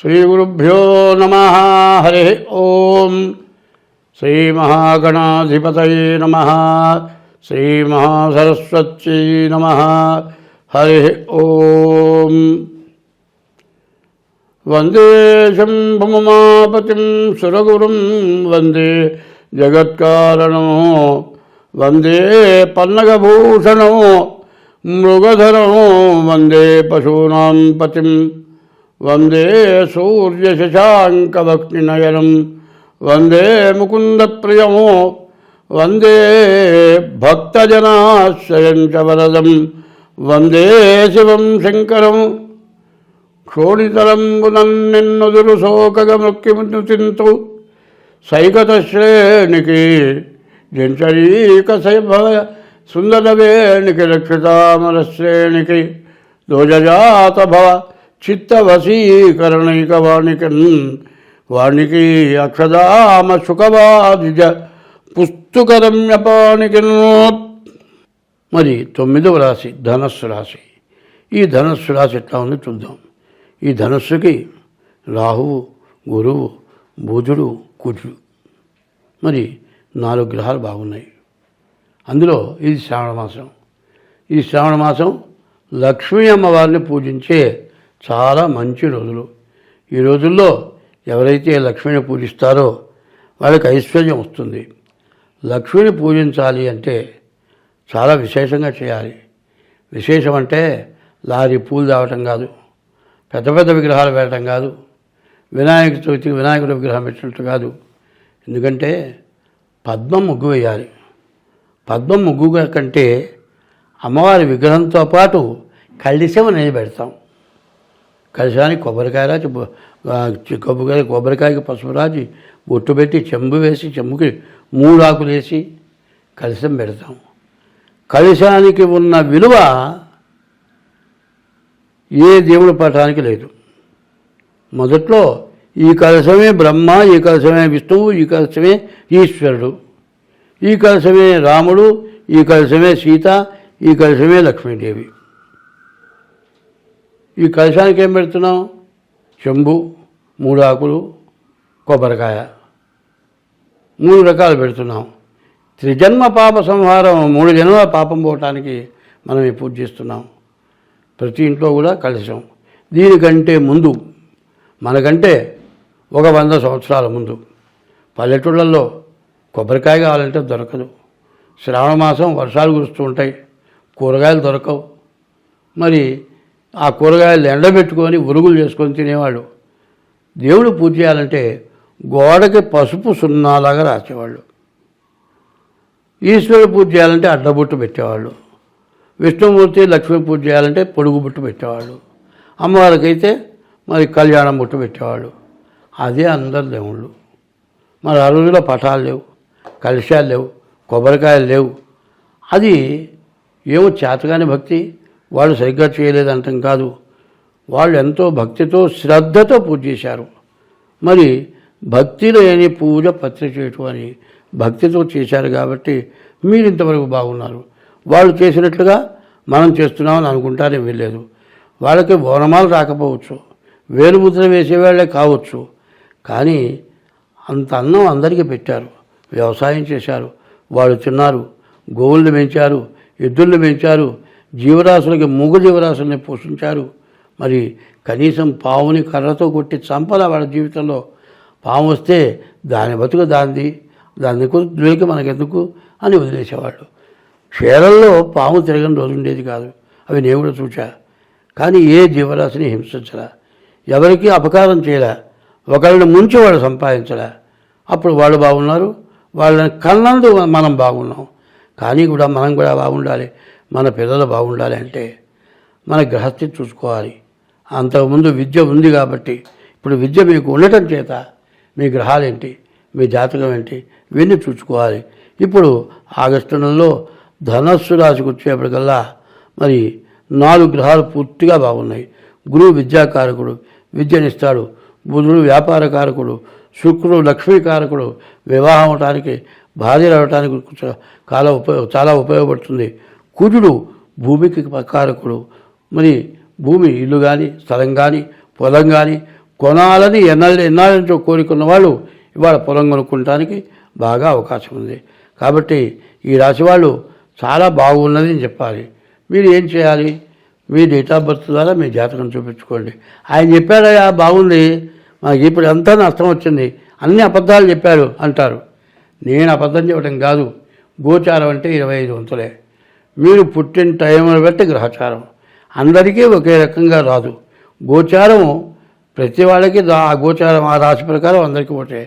శ్రీగురుభ్యో నమః. హరి ఓం. శ్రీమహాగణాధిపతయే నమః. శ్రీమహాసరస్వత్యై నమః. హరి ఓం. వందే శంభుమాపతిం సురగురుం వందే జగత్కారణం వందే పన్నగభూషణం మృగధరం వందే పశూనాం పతిం వందే సూర్యశశాంకవక్నినయనం వందే ముకుందప్రియం వందే భక్తజనాశ్రయం చ వరదం వందే శివం శంకరం. క్షోణితలంబునన్నెన్నొదురు శోకగమృక్కిముతింతు సైకతశ్రేణికి జంచరీక సైభవ సుందరవేణికి రక్షితామరశ్రేణికి దోజజాత భవ చిత్తవశీకరణైక వాణికి అక్షదామ సుఖవాదిజ పుస్తుకరమ్యపానికి. మరి 9వ రాశి ధనస్సు రాశి. ఈ ధనస్సు రాశి ఎట్లా ఉంది చూద్దాం. ఈ ధనస్సుకి రాహువు, గురువు, బుధుడు, కుజుడు, మరి 4 గ్రహాలు బాగున్నాయి. అందులో ఇది శ్రావణ మాసం. ఈ శ్రావణ మాసం లక్ష్మీ అమ్మవారిని పూజించే చాలా మంచి రోజులు. ఈ రోజుల్లో ఎవరైతే లక్ష్మిని పూజిస్తారో వాళ్ళకి ఐశ్వర్యం వస్తుంది. లక్ష్మిని పూజించాలి అంటే చాలా విశేషంగా చేయాలి. విశేషం అంటే లారీ పూలు తేవటం కాదు, పెద్ద పెద్ద విగ్రహాలు పెట్టడం కాదు, వినాయక చవితికి వినాయకుడి విగ్రహం పెట్టినట్టు కాదు. ఎందుకంటే పద్మం ముగ్గు వేయాలి. పద్మం ముగ్గు కంటే అమ్మవారి విగ్రహంతో పాటు కలశం అనేది పెడతాం. కలశానికి కొబ్బరికాయ రాసి కొబ్బరికాయకి పసుపు రాసి బొట్టు పెట్టి చెంబు వేసి చెంబుకి 3 ఆకులు వేసి కలశం పెడతాం. కలశానికి ఉన్న విలువ ఏ దేవుడి పటానికి లేదు. మొదట్లో ఈ కలశమే బ్రహ్మ, ఈ కలశమే విష్ణువు, ఈ కలశమే ఈశ్వరుడు, ఈ కలశమే రాముడు, ఈ కలశమే సీత, ఈ కలశమే లక్ష్మీదేవి. ఈ కలశానికి ఏం పెడుతున్నాం? చెంబు, 3 ఆకులు, కొబ్బరికాయ, 3 రకాలు పెడుతున్నాం. త్రిజన్మ పాప సంహారం, 3 జన్మల పాపం పోవటానికి మనం ఈ పూజ చేస్తున్నాం. ప్రతి ఇంట్లో కూడా కలశం. దీనికంటే ముందు, మనకంటే 100 సంవత్సరాల ముందు పల్లెటూళ్ళల్లో కొబ్బరికాయ కావాలంటే దొరకదు. శ్రావణ మాసం వర్షాలు కురుస్తూ ఉంటాయి, కూరగాయలు దొరకవు. మరి ఆ కూరగాయలు ఎండబెట్టుకొని ఉరుగులు చేసుకొని తినేవాళ్ళు. దేవుడు పూజ చేయాలంటే గోడకి పసుపు సున్నాలాగా రాసేవాళ్ళు. ఈశ్వరుడు పూజ చేయాలంటే అడ్డబొట్టు పెట్టేవాళ్ళు. విష్ణుమూర్తి, లక్ష్మీ పూజ చేయాలంటే పొడుగు బొట్టు పెట్టేవాళ్ళు. అమ్మవారికి అయితే మరి కళ్యాణం బొట్టు పెట్టేవాళ్ళు. అదే అందరు దేవుళ్ళు. మరి ఆ రోజుల్లో పటాలు లేవు, కలశాలు లేవు, కొబ్బరికాయలు లేవు. అది ఏమో చేతగాని భక్తి, వాళ్ళు సరిగ్గా చేయలేదంటాం కాదు. వాళ్ళు ఎంతో భక్తితో శ్రద్ధతో పూజ చేశారు. మరి భక్తి లేని పూజ పత్రి చేయటం అని భక్తితో చేశారు కాబట్టి మీరు ఇంతవరకు బాగున్నారు. వాళ్ళు చేసినట్లుగా మనం చేస్తున్నామని అనుకుంటారే వెళ్ళలేదు. వాళ్ళకి బోనమాలు రాకపోవచ్చు, వేలుముద్ర వేసేవాళ్ళే కావచ్చు. కానీ అంత అన్నం అందరికీ పెట్టారు, వ్యవసాయం చేశారు, వాళ్ళు తిన్నారు, గోవుల్ని పెంచారు, ఎద్దుల్ని పెంచారు, జీవరాశులకి మూగ జీవరాశుల్ని పోషించారు. మరి కనీసం పావుని కర్రతో కొట్టి చంపల వాళ్ళ జీవితంలో. పాము వస్తే దాని బతుకు దాన్ని దొరికి మనకెందుకు అని వదిలేసేవాళ్ళు. క్షేత్రంలో పాము తిరగని రోజు ఉండేది కాదు. అవి నేను కూడా చూచా. కానీ ఏ జీవరాశిని హింసించరా, ఎవరికి అపకారం చేయలే, ఒకళ్ళని ముంచి వాళ్ళు సంపాదించలే. అప్పుడు వాళ్ళు బాగున్నారు, వాళ్ళని కన్నందు మనం బాగున్నాం. కానీ కూడా మనం కూడా బాగుండాలి, మన పిల్లలు బాగుండాలి అంటే మన గ్రహస్థితి చూసుకోవాలి. అంతకుముందు విద్య ఉంది కాబట్టి ఇప్పుడు విద్య మీకు ఉండటం చేత మీ గ్రహాలేంటి, మీ జాతకం ఏంటి, ఇవన్నీ చూసుకోవాలి. ఇప్పుడు ఆగస్టు నెలలో ధనస్సు రాశికి వచ్చేప్పటికల్లా మరి 4 గ్రహాలు పూర్తిగా బాగున్నాయి. గురువు విద్యాకారకుడు, విద్యనిస్తాడు. బుధుడు వ్యాపారకారకుడు, శుక్రుడు లక్ష్మీకారకుడు, వివాహం అవటానికి, భార్య రావటానికి చాలా ఉపయోగపడుతుంది. కుజుడు భూమికి కారకుడు. మరి భూమి, ఇల్లు కానీ, స్థలం కానీ, పొలం కానీ, కొనాలని ఎన్నాళ్ళ నుంచో కోరుకున్న వాళ్ళు ఇవాళ పొలం కొనుక్కోవడానికి బాగా అవకాశం ఉంది. కాబట్టి ఈ రాశి వాళ్ళు చాలా బాగున్నది అని చెప్పాలి. మీరు ఏం చేయాలి? మీ డేట్ ఆఫ్ బర్త్ ద్వారా మీ జాతకం చూపించుకోండి. ఆయన చెప్పాడయా బాగుంది, మాకు ఇప్పుడు అంతా నష్టం వచ్చింది, అన్ని అబద్ధాలు చెప్పారు అంటారు. నేను అబద్ధం చెప్పడం కాదు. గోచారం అంటే 25 వంతులే. మీరు పుట్టిన టైంను బట్టి గ్రహచారం అందరికీ ఒకే రకంగా రాదు. గోచారం ప్రతి వాళ్ళకి ఆ గోచారం ఆ రాశి ప్రకారం అందరికీ ఒకటే.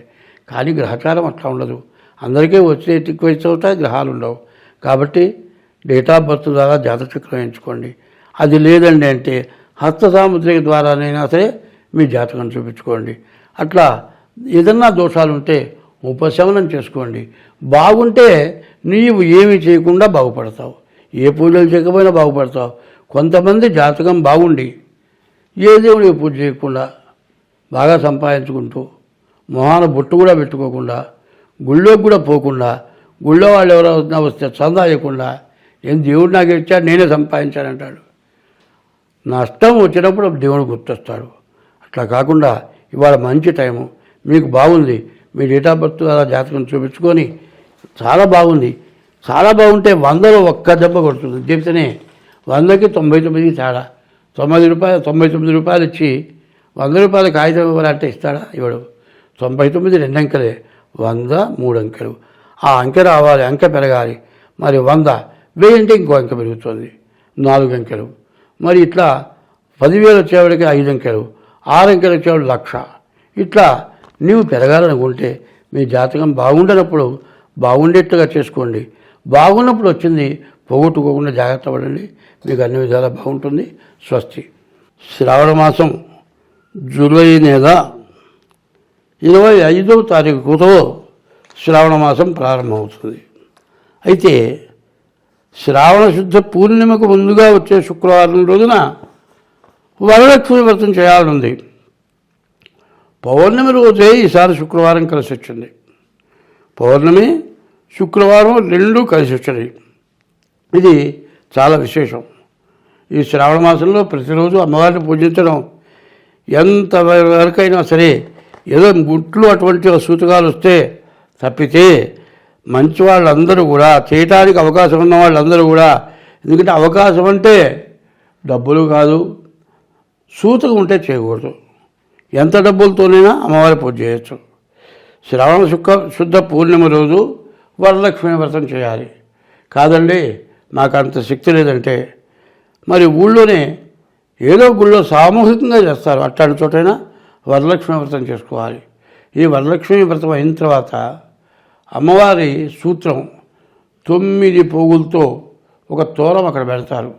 కానీ గ్రహచారం అట్లా ఉండదు. అందరికీ వచ్చే ఎక్కువ అవుతాయి, గ్రహాలు ఉండవు. కాబట్టి డేట్ ఆఫ్ బర్త్ ద్వారా జాతచక్రం ఎంచుకోండి. అది లేదండి అంటే హస్త సాముద్రిక ద్వారానైనా సరే మీ జాతకం చూపించుకోండి. అట్లా ఏదన్నా దోషాలు ఉంటే ఉపశమనం చేసుకోండి. బాగుంటే నీవు ఏమీ చేయకుండా బాగుపడతావు, ఏ పూజలు చేయకపోయినా బాగుపడతావు. కొంతమంది జాతకం బాగుండి ఏ దేవుడికి పూజ చేయకుండా బాగా సంపాదించుకుంటూ మొహాన బొట్టు కూడా పెట్టుకోకుండా గుళ్ళోకి కూడా పోకుండా గుళ్ళో వాళ్ళు ఎవరైనా వస్తే చందా చేయకుండా ఏం దేవుడు నాకు ఇచ్చాడు నేనే సంపాదించానంటాడు. నష్టం వచ్చినప్పుడు దేవుడు గుర్తొస్తాడు. అట్లా కాకుండా ఇవాళ మంచి టైము, మీకు బాగుంది. మీ డేట్ ఆఫ్ బర్త్ అలా జాతకం చూపించుకొని చాలా బాగుంది. చాలా బాగుంటే 100లో ఒక్క దెబ్బ కొడుతుంది. చెప్తేనే 100కి 99 తేడా. 99 రూపాయలు ఇచ్చి 100 రూపాయల కాగితం ఇవ్వాలంటే ఇస్తాడా? ఇవ్వడు. 99 2 అంకెలే, 100 3 అంకెలు. ఆ అంకె రావాలి, అంకె పెరగాలి. మరి 100 1000 అంటే ఇంకో అంకె పెరుగుతుంది, 4 అంకెలు. మరి ఇట్లా 10,000 వచ్చేవాడికి 5 అంకెలు, 6 అంకెలు వచ్చేవాడు 1,00,000. ఇట్లా నీవు పెరగాలనుకుంటే మీ జాతకం బాగుండనప్పుడు బాగుండేట్టుగా చేసుకోండి. బాగున్నప్పుడు వచ్చింది పోగొట్టుకోకుండా జాగ్రత్త పడండి. మీకు అన్ని విధాలా బాగుంటుంది. స్వస్తి. శ్రావణ మాసం జూలై నెల 25వ తారీఖుతో శ్రావణ మాసం ప్రారంభమవుతుంది. అయితే శ్రావణ శుద్ధ పూర్ణిమకు ముందుగా వచ్చే శుక్రవారం రోజున వరలక్ష్మి వ్రతం చేయాలనుంది. పౌర్ణమి రోజే ఈసారి శుక్రవారం కలిసి వచ్చింది. పౌర్ణమి శుక్రవారం 2 కలిసి వచ్చాయి. ఇది చాలా విశేషం. ఈ శ్రావణ మాసంలో ప్రతిరోజు అమ్మవారిని పూజించడం ఎంత వరకైనా సరే ఏదో గుట్లు అటువంటి సూతకాలు వస్తే తప్పితే మంచి వాళ్ళందరూ కూడా చేయటానికి అవకాశం ఉన్న వాళ్ళందరూ కూడా, ఎందుకంటే అవకాశం అంటే డబ్బులు కాదు, సూతకం ఉంటే చేయకూడదు. ఎంత డబ్బులతోనైనా అమ్మవారి పూజ చేయొచ్చు. శ్రావణ శుద్ధ పూర్ణిమ రోజు వరలక్ష్మి వ్రతం చేయాలి. కాదండి నాకు అంత శక్తి లేదంటే మరి ఊళ్ళోనే ఏదో గుళ్ళో సామూహికంగా చేస్తారు. అట్లాంటి చోటైనా వరలక్ష్మి వ్రతం చేసుకోవాలి. ఈ వరలక్ష్మి వ్రతం అయిన తర్వాత అమ్మవారి సూత్రం 9 పోగులతో ఒక తోరం అక్కడ పెడతారు.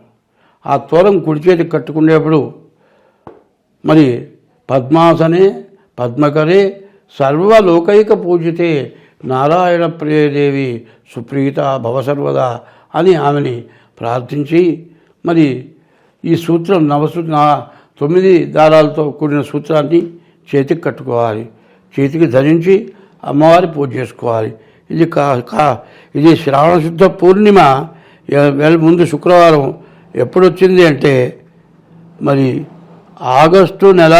ఆ తోరం కుడి చేతికి కట్టుకునేప్పుడు మరి పద్మాసనే పద్మకరే సర్వలోకైక పూజితే నారాయణ ప్రియదేవి సుప్రీత భవ సర్వదా అని ఆమెని ప్రార్థించి మరి ఈ సూత్రం 9 దారాలతో కూడిన సూత్రాన్ని చేతికి కట్టుకోవాలి. చేతికి ధరించి అమ్మవారి పూజ చేసుకోవాలి. ఇది శ్రావణ శుద్ధ పూర్ణిమ ముందు శుక్రవారం ఎప్పుడు వచ్చింది అంటే మరి ఆగస్టు నెల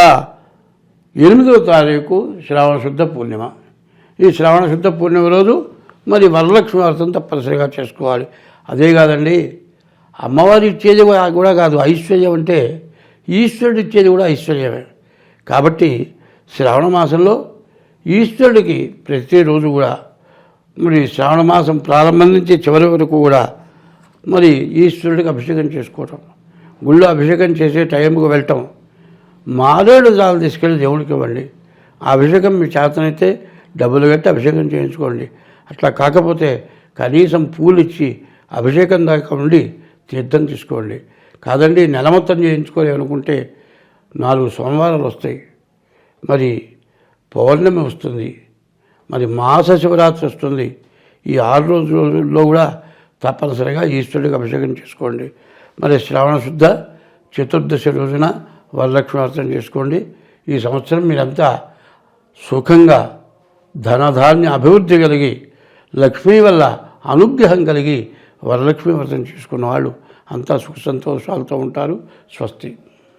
8వ తారీఖు శ్రావణ శుద్ధ పూర్ణిమ. ఈ శ్రావణ శుద్ధ పూర్ణిమ రోజు మరి వరలక్ష్మి వ్రతం తప్పనిసరిగా చేసుకోవాలి. అదే కాదండి, అమ్మవారు ఇచ్చేది కూడా కాదు, ఐశ్వర్యం అంటే ఈశ్వరుడు ఇచ్చేది కూడా ఐశ్వర్యమే. కాబట్టి శ్రావణ మాసంలో ఈశ్వరుడికి ప్రతిరోజు కూడా మరి శ్రావణ మాసం ప్రారంభం నుంచి చివరి వరకు కూడా మరి ఈశ్వరుడికి అభిషేకం చేసుకోవటం, గుళ్ళో అభిషేకం చేసే టైంకి వెళ్ళటం, మారేడు దాలు తీసుకెళ్ళి దేవుడికి ఇవ్వండి. ఆ అభిషేకం మీ చేతనైతే డబ్బులు కట్టి అభిషేకం చేయించుకోండి. అట్లా కాకపోతే కనీసం పూలు ఇచ్చి అభిషేకం దాకా ఉండి తీర్థం తీసుకోండి. కాదండి నెల మొత్తం చేయించుకోవాలి అనుకుంటే 4 సోమవారాలు వస్తాయి, మరి పౌర్ణమి వస్తుంది, మరి మాస శివరాత్రి వస్తుంది. ఈ 6 రోజుల్లో కూడా తప్పనిసరిగా ఈశ్వరుడికి అభిషేకం చేసుకోండి. మరి శ్రావణ శుద్ధ చతుర్దశి రోజున వరలక్ష్మి వ్రతం చేసుకోండి. ఈ సంవత్సరం మీరంతా సుఖంగా ధనధాన్య అభివృద్ధి కలిగి లక్ష్మీ వల్ల అనుగ్రహం కలిగి వరలక్ష్మి వ్రతం చేసుకున్న వాళ్ళు అంతా సుఖ సంతోషాలతో ఉంటారు. స్వస్తి.